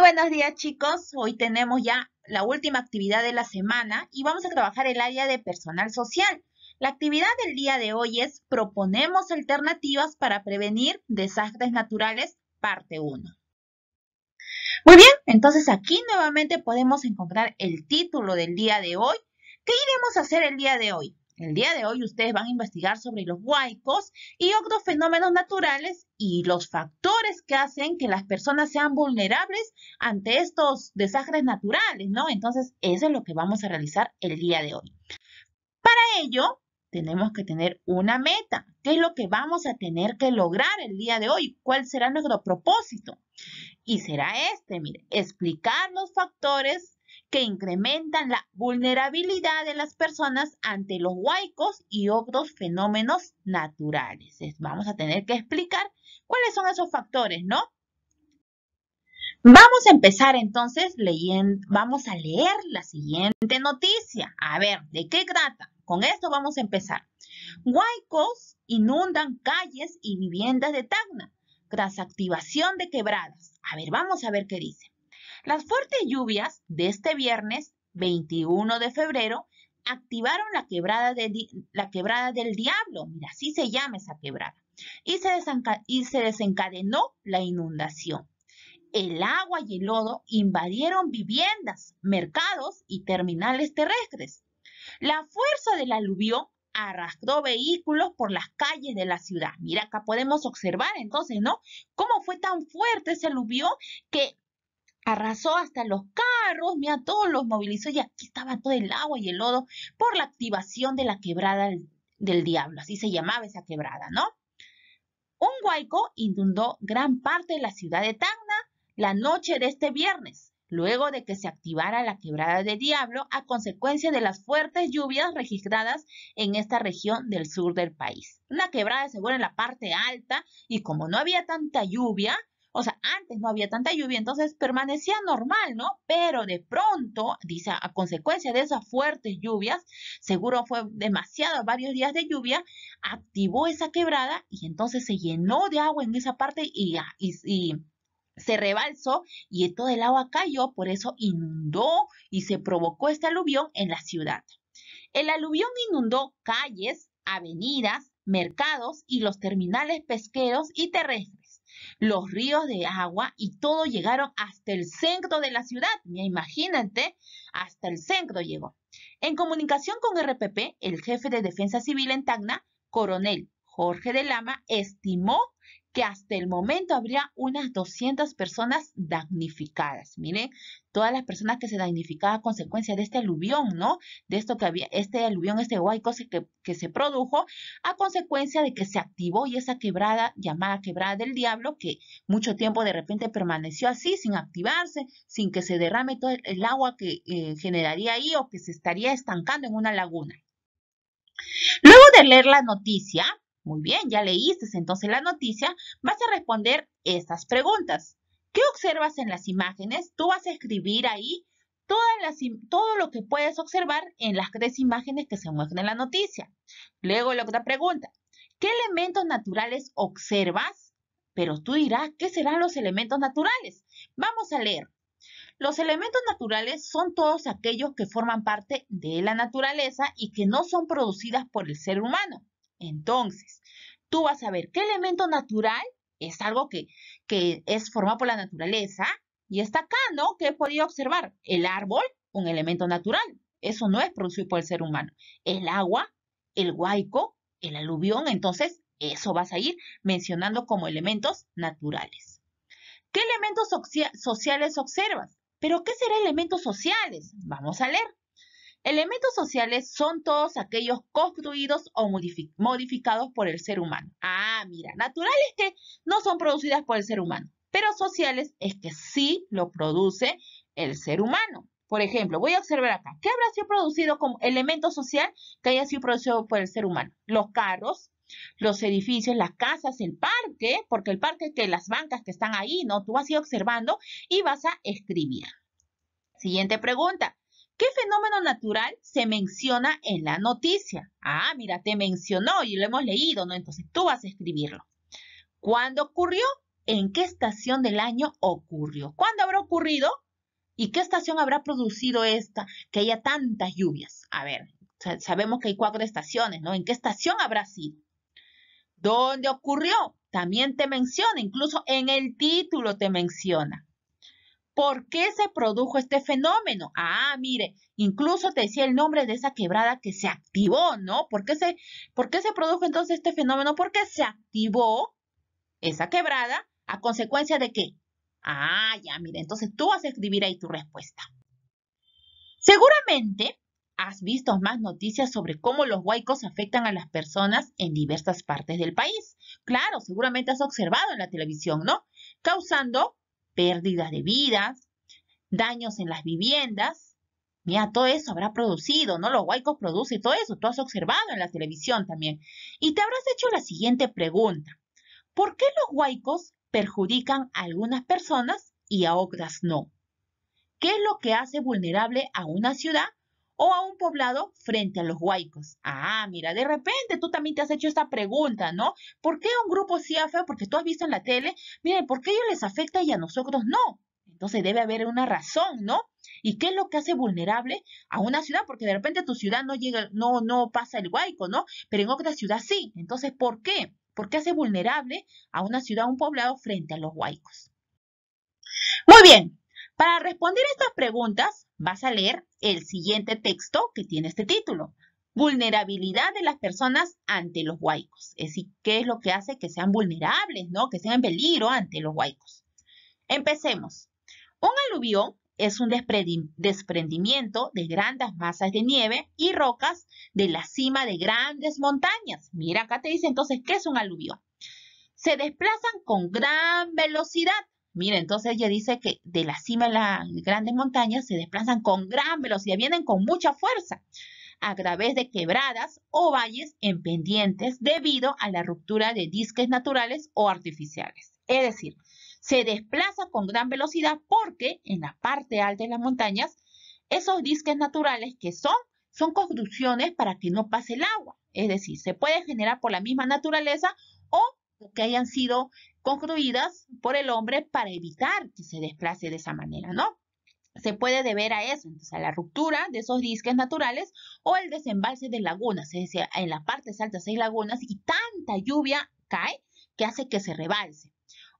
buenos días, chicos. Hoy tenemos ya la última actividad de la semana y vamos a trabajar el área de personal social. La actividad del día de hoy es proponemos alternativas para prevenir desastres naturales, parte 1. Muy bien, entonces aquí nuevamente podemos encontrar el título del día de hoy. ¿Qué iremos a hacer el día de hoy? El día de hoy ustedes van a investigar sobre los huaicos y otros fenómenos naturales y los factores que hacen que las personas sean vulnerables ante estos desastres naturales, ¿no? Entonces, eso es lo que vamos a realizar el día de hoy. Para ello, tenemos que tener una meta. ¿Qué es lo que vamos a tener que lograr el día de hoy? ¿Cuál será nuestro propósito? Y será mire, explicar los factores que incrementan la vulnerabilidad de las personas ante los huaicos y otros fenómenos naturales. Vamos a tener que explicar cuáles son esos factores, ¿no? Vamos a empezar entonces leyendo, vamos a leer la siguiente noticia. A ver, ¿de qué trata? Con esto vamos a empezar. Huaicos inundan calles y viviendas de Tacna tras activación de quebradas. A ver, vamos a ver qué dice. Las fuertes lluvias de este viernes 21 de febrero activaron la quebrada del Diablo. Mira, así se llama esa quebrada. Y se desencadenó la inundación. El agua y el lodo invadieron viviendas, mercados y terminales terrestres. La fuerza del aluvión arrastró vehículos por las calles de la ciudad. Mira, acá podemos observar entonces, ¿no? Cómo fue tan fuerte ese aluvión que arrasó hasta los carros, mira, todos los movilizó y aquí estaba todo el agua y el lodo por la activación de la quebrada del Diablo. Así se llamaba esa quebrada, ¿no? Un huaico inundó gran parte de la ciudad de Tacna la noche de este viernes, luego de que se activara la quebrada del Diablo a consecuencia de las fuertes lluvias registradas en esta región del sur del país. Una quebrada seguro en la parte alta y como no había tanta lluvia, o sea, antes no había tanta lluvia, entonces permanecía normal, ¿no? Pero de pronto, dice, a consecuencia de esas fuertes lluvias, seguro fue demasiado, varios días de lluvia, activó esa quebrada y entonces se llenó de agua en esa parte y se rebalsó y todo el agua cayó, por eso inundó y se provocó este aluvión en la ciudad. El aluvión inundó calles, avenidas, mercados y los terminales pesqueros y terrestres. Los ríos de agua y todo llegaron hasta el centro de la ciudad. Imagínate, hasta el centro llegó. En comunicación con RPP, el jefe de Defensa Civil en Tacna, coronel Jorge de Lama, estimó que hasta el momento habría unas 200 personas damnificadas. Miren, todas las personas que se damnificaban a consecuencia de este aluvión, ¿no? De esto que había, este aluvión, este huaico que se produjo a consecuencia de que se activó y esa quebrada llamada quebrada del Diablo, que mucho tiempo de repente permaneció así, sin activarse, sin que se derrame todo el agua que generaría ahí o que se estaría estancando en una laguna. Luego de leer la noticia, muy bien, ya leíste entonces la noticia, vas a responder estas preguntas. ¿Qué observas en las imágenes? Tú vas a escribir ahí todo lo que puedes observar en las 3 imágenes que se muestran en la noticia. Luego la otra pregunta, ¿qué elementos naturales observas? Pero tú dirás, ¿qué serán los elementos naturales? Vamos a leer. Los elementos naturales son todos aquellos que forman parte de la naturaleza y que no son producidas por el ser humano. Entonces, tú vas a ver qué elemento natural es algo que es formado por la naturaleza y está acá, ¿no? Que he podido observar. El árbol, un elemento natural. Eso no es producido por el ser humano. El agua, el huaico, el aluvión, entonces eso vas a ir mencionando como elementos naturales. ¿Qué elementos sociales observas? ¿Pero qué serán elementos sociales? Vamos a leer. Elementos sociales son todos aquellos construidos o modificados por el ser humano. Ah, mira, naturales que no son producidas por el ser humano, pero sociales es que sí lo produce el ser humano. Por ejemplo, voy a observar acá. ¿Qué habrá sido producido como elemento social que haya sido producido por el ser humano? Los carros, los edificios, las casas, el parque, porque el parque que las bancas que están ahí, ¿no? Tú vas a ir observando y vas a escribir. Siguiente pregunta. ¿Qué fenómeno natural se menciona en la noticia? Ah, mira, te mencionó y lo hemos leído, ¿no? Entonces tú vas a escribirlo. ¿Cuándo ocurrió? ¿En qué estación del año ocurrió? ¿Cuándo habrá ocurrido? ¿Y qué estación habrá producido que haya tantas lluvias? A ver, sabemos que hay 4 estaciones, ¿no? ¿En qué estación habrá sido? ¿Dónde ocurrió? También te menciona, incluso en el título te menciona. ¿Por qué se produjo este fenómeno? Ah, mire, incluso te decía el nombre de esa quebrada que se activó, ¿no? ¿Por qué se produjo entonces este fenómeno? Porque se activó esa quebrada a consecuencia de qué. Ah, ya, mire, entonces tú vas a escribir ahí tu respuesta. Seguramente has visto más noticias sobre cómo los huaicos afectan a las personas en diversas partes del país. Claro, seguramente has observado en la televisión, ¿no? Causando pérdidas de vidas, daños en las viviendas. Mira, todo eso habrá producido, ¿no? Los huaicos producen todo eso. Tú has observado en la televisión también. Y te habrás hecho la siguiente pregunta. ¿Por qué los huaicos perjudican a algunas personas y a otras no? ¿Qué es lo que hace vulnerable a una ciudad o a un poblado frente a los huaicos? Ah, mira, de repente tú también te has hecho esta pregunta, ¿no? ¿Por qué a un grupo sí afecta? Porque tú has visto en la tele, miren, ¿por qué a ellos les afecta y a nosotros no? Entonces debe haber una razón, ¿no? ¿Y qué es lo que hace vulnerable a una ciudad? Porque de repente tu ciudad no llega, no pasa el huaico, ¿no? Pero en otra ciudad sí. Entonces, ¿por qué? ¿Por qué hace vulnerable a una ciudad, a un poblado frente a los huaicos? Muy bien, para responder estas preguntas vas a leer el siguiente texto que tiene este título. Vulnerabilidad de las personas ante los huaicos. Es decir, ¿qué es lo que hace que sean vulnerables, ¿no? Que sean en peligro ante los huaicos. Empecemos. Un aluvión es un desprendimiento de grandes masas de nieve y rocas de la cima de grandes montañas. Mira, acá te dice entonces, ¿qué es un aluvión? Se desplazan con gran velocidad. Mira, entonces ella dice que de la cima de las grandes montañas se desplazan con gran velocidad, vienen con mucha fuerza a través de quebradas o valles en pendientes debido a la ruptura de diques naturales o artificiales. Es decir, se desplaza con gran velocidad porque en la parte alta de las montañas, esos diques naturales que son construcciones para que no pase el agua. Es decir, se puede generar por la misma naturaleza o que hayan sido construidas por el hombre para evitar que se desplace de esa manera, ¿no? Se puede deber a eso, entonces a la ruptura de esos diques naturales o el desembalse de lagunas, es decir, en las partes altas hay lagunas y tanta lluvia cae que hace que se rebalse,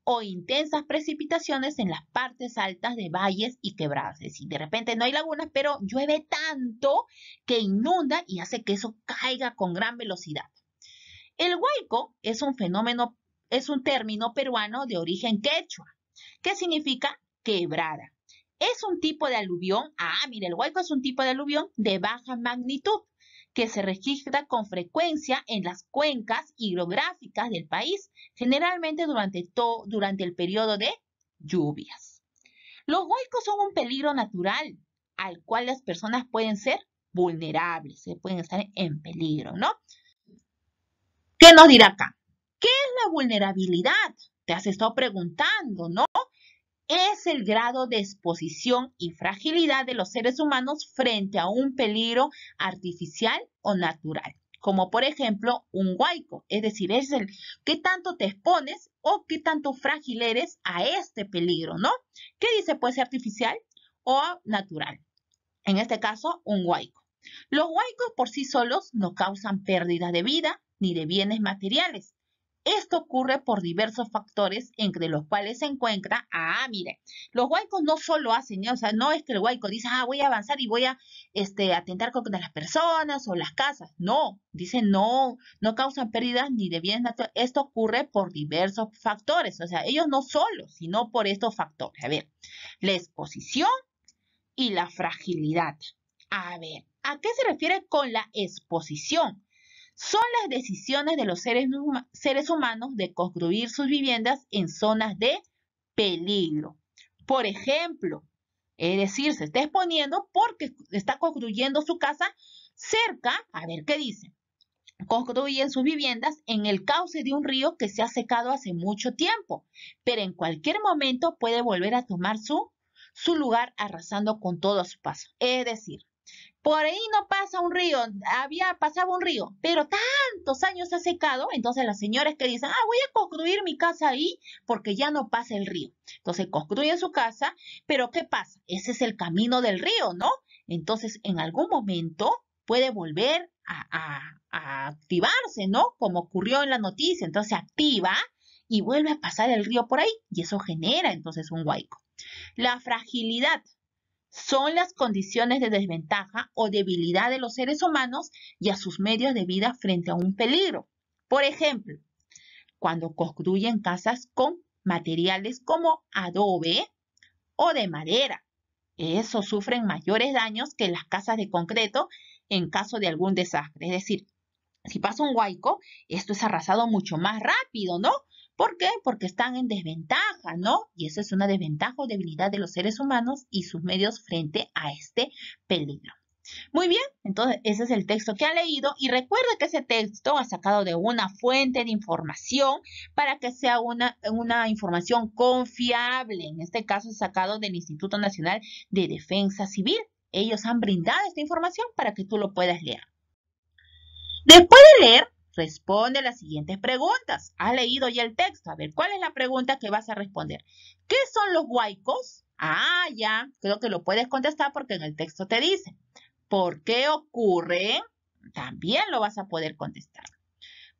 o intensas precipitaciones en las partes altas de valles y quebradas, es decir, de repente no hay lagunas, pero llueve tanto que inunda y hace que eso caiga con gran velocidad. El huaico es un término peruano de origen quechua, que significa quebrada. Es un tipo de aluvión, mire, el huaico es un tipo de aluvión de baja magnitud que se registra con frecuencia en las cuencas hidrográficas del país, generalmente durante el periodo de lluvias. Los huaicos son un peligro natural al cual las personas pueden ser vulnerables, pueden estar en peligro, ¿no? ¿Qué nos dirá acá? ¿Qué es la vulnerabilidad? Te has estado preguntando, ¿no? Es el grado de exposición y fragilidad de los seres humanos frente a un peligro artificial o natural, como por ejemplo un huaico, es decir, es el qué tanto te expones o qué tanto frágil eres a este peligro, ¿no? ¿Qué dice? Puede ser artificial o natural. En este caso, un huaico. Los huaicos por sí solos no causan pérdida de vida ni de bienes materiales. Esto ocurre por diversos factores, entre los cuales se encuentra, mire, los huaicos no solo hacen, o sea, no es que el huaico dice, voy a avanzar y voy a atentar contra las personas o las casas. No, dice no causan pérdidas ni de bienes naturales. Esto ocurre por diversos factores, o sea, ellos no solo, sino por estos factores. A ver, la exposición y la fragilidad. A ver, ¿a qué se refiere con la exposición? Son las decisiones de los seres humanos de construir sus viviendas en zonas de peligro. Por ejemplo, es decir, se está exponiendo porque está construyendo su casa cerca, a ver qué dice, construyen sus viviendas en el cauce de un río que se ha secado hace mucho tiempo, pero en cualquier momento puede volver a tomar su lugar arrasando con todo a su paso. Es decir, Por ahí no pasa un río, pasaba un río, pero tantos años se ha secado, entonces las señoras que dicen, voy a construir mi casa ahí porque ya no pasa el río. Entonces construyen su casa, pero ¿qué pasa? Ese es el camino del río, ¿no? Entonces en algún momento puede volver a activarse, ¿no? Como ocurrió en la noticia, entonces se activa y vuelve a pasar el río por ahí y eso genera entonces un huaico. La fragilidad son las condiciones de desventaja o debilidad de los seres humanos y a sus medios de vida frente a un peligro. Por ejemplo, cuando construyen casas con materiales como adobe o de madera. Esos sufren mayores daños que las casas de concreto en caso de algún desastre. Es decir, si pasa un huaico, esto es arrasado mucho más rápido, ¿no? ¿Por qué? Porque están en desventaja, ¿no? Y eso es una desventaja o debilidad de los seres humanos y sus medios frente a este peligro. Muy bien, entonces ese es el texto que ha leído y recuerda que ese texto ha sacado de una fuente de información para que sea una información confiable. En este caso es sacado del Instituto Nacional de Defensa Civil. Ellos han brindado esta información para que tú lo puedas leer. Después de leer, responde las siguientes preguntas. Has leído ya el texto. A ver, ¿cuál es la pregunta que vas a responder? ¿Qué son los huaicos? Ya, creo que lo puedes contestar porque en el texto te dice. ¿Por qué ocurre? También lo vas a poder contestar.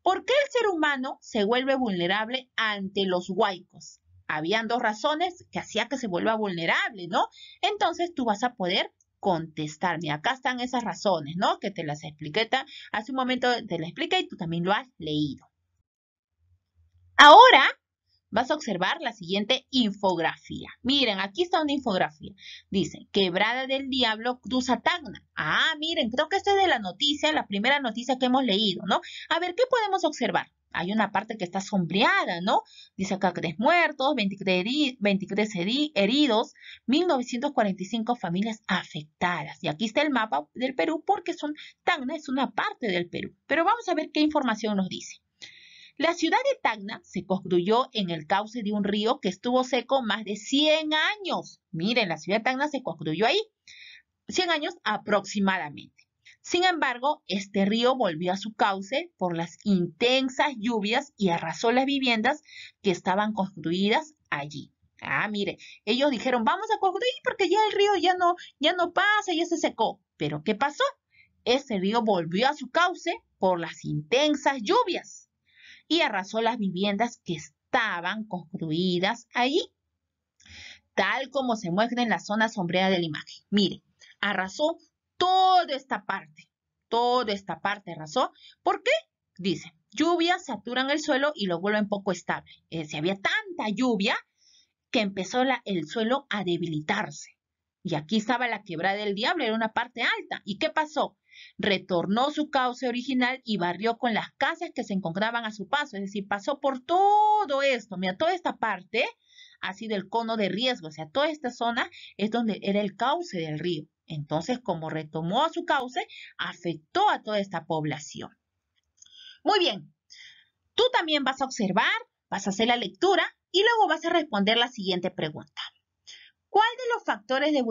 ¿Por qué el ser humano se vuelve vulnerable ante los huaicos? Habían dos razones que hacía que se vuelva vulnerable, ¿no? Entonces tú vas a poder contestarme. Acá están esas razones, ¿no? Que te las expliqué. Hace un momento te las expliqué y tú también lo has leído. Ahora vas a observar la siguiente infografía. Miren, aquí está una infografía. Dice, Quebrada del Diablo cruza Tacna. Miren, creo que esta es de la noticia, la primera noticia que hemos leído, ¿no? A ver, ¿qué podemos observar? Hay una parte que está sombreada, ¿no? Dice acá 3 muertos, 23 heridos, 1945 familias afectadas. Y aquí está el mapa del Perú porque Tacna es una parte del Perú. Pero vamos a ver qué información nos dice. La ciudad de Tacna se construyó en el cauce de un río que estuvo seco más de 100 años. Miren, la ciudad de Tacna se construyó ahí 100 años aproximadamente. Sin embargo, este río volvió a su cauce por las intensas lluvias y arrasó las viviendas que estaban construidas allí. Mire, ellos dijeron, vamos a construir porque ya el río ya no pasa, ya se secó. Pero ¿qué pasó? Este río volvió a su cauce por las intensas lluvias y arrasó las viviendas que estaban construidas allí, tal como se muestra en la zona sombreada de la imagen. Mire, arrasó toda esta parte arrasó. ¿Por qué? Dice, lluvias saturan el suelo y lo vuelven poco estable. Es decir, había tanta lluvia que empezó el suelo a debilitarse. Y aquí estaba la Quebrada del Diablo, era una parte alta. ¿Y qué pasó? Retornó su cauce original y barrió con las casas que se encontraban a su paso. Es decir, pasó por todo esto. Mira, toda esta parte ha sido el cono de riesgo. O sea, toda esta zona es donde era el cauce del río. Entonces, como retomó a su cauce, afectó a toda esta población. Muy bien. Tú también vas a observar, vas a hacer la lectura y luego vas a responder la siguiente pregunta. ¿Cuál de los factores de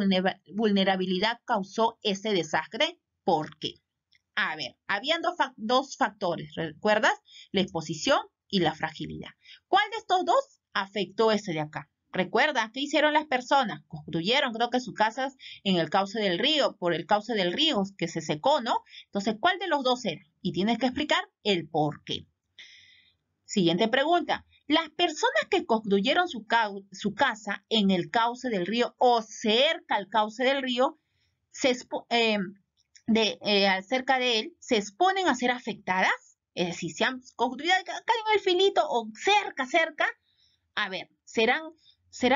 vulnerabilidad causó ese desastre? ¿Por qué? A ver, habían dos factores, ¿recuerdas? La exposición y la fragilidad. ¿Cuál de estos dos afectó ese de acá? Recuerda, ¿qué hicieron las personas? Construyeron, creo que sus casas en el cauce del río, por el cauce del río que se secó, ¿no? Entonces, ¿cuál de los dos era? Y tienes que explicar el por qué. Siguiente pregunta. Las personas que construyeron su casa en el cauce del río o cerca al cauce del río, cerca de él, se exponen a ser afectadas. Es decir, si han construido acá en el filito o cerca, a ver, ¿serán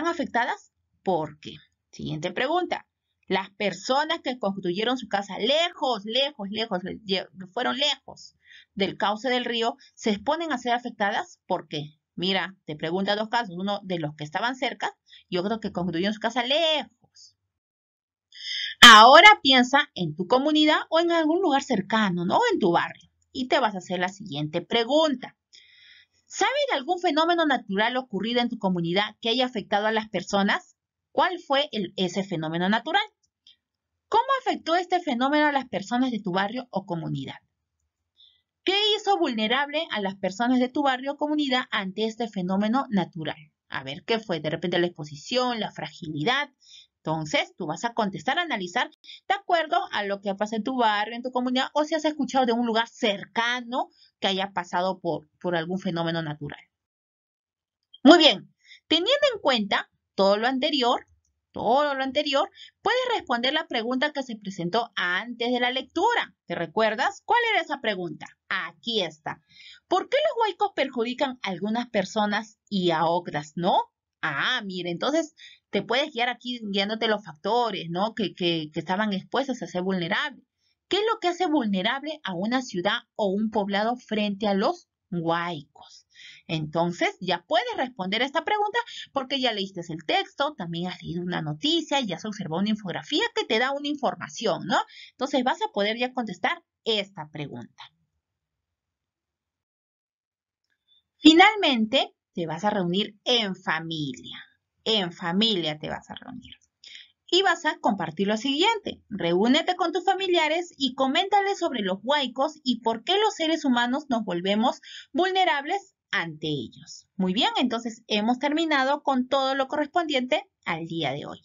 afectadas? ¿Por qué? Siguiente pregunta. Las personas que construyeron su casa lejos, fueron lejos del cauce del río, se exponen a ser afectadas. ¿Por qué? Mira, te pregunta dos casos, uno de los que estaban cerca y otro que construyeron su casa lejos. Ahora piensa en tu comunidad o en algún lugar cercano, ¿no? En tu barrio. Y te vas a hacer la siguiente pregunta. ¿Sabes de algún fenómeno natural ocurrido en tu comunidad que haya afectado a las personas? ¿Cuál fue ese fenómeno natural? ¿Cómo afectó este fenómeno a las personas de tu barrio o comunidad? ¿Qué hizo vulnerable a las personas de tu barrio o comunidad ante este fenómeno natural? A ver, ¿qué fue? De repente la exposición, la fragilidad. Entonces, tú vas a contestar, analizar de acuerdo a lo que pasa en tu barrio, en tu comunidad, o si has escuchado de un lugar cercano que haya pasado por algún fenómeno natural. Muy bien, teniendo en cuenta todo lo anterior, puedes responder la pregunta que se presentó antes de la lectura. ¿Te recuerdas? ¿Cuál era esa pregunta? Aquí está. ¿Por qué los huaicos perjudican a algunas personas y a otras no? Mire, entonces te puedes guiar aquí guiándote los factores, ¿no? Que estaban expuestos a ser vulnerables. ¿Qué es lo que hace vulnerable a una ciudad o un poblado frente a los huaicos? Entonces, ya puedes responder esta pregunta porque ya leíste el texto, también has leído una noticia y ya se observó una infografía que te da una información, ¿no? Entonces, vas a poder ya contestar esta pregunta. Finalmente, te vas a reunir en familia. En familia te vas a reunir. Y vas a compartir lo siguiente. Reúnete con tus familiares y coméntales sobre los huaicos y por qué los seres humanos nos volvemos vulnerables ante ellos. Muy bien, entonces hemos terminado con todo lo correspondiente al día de hoy.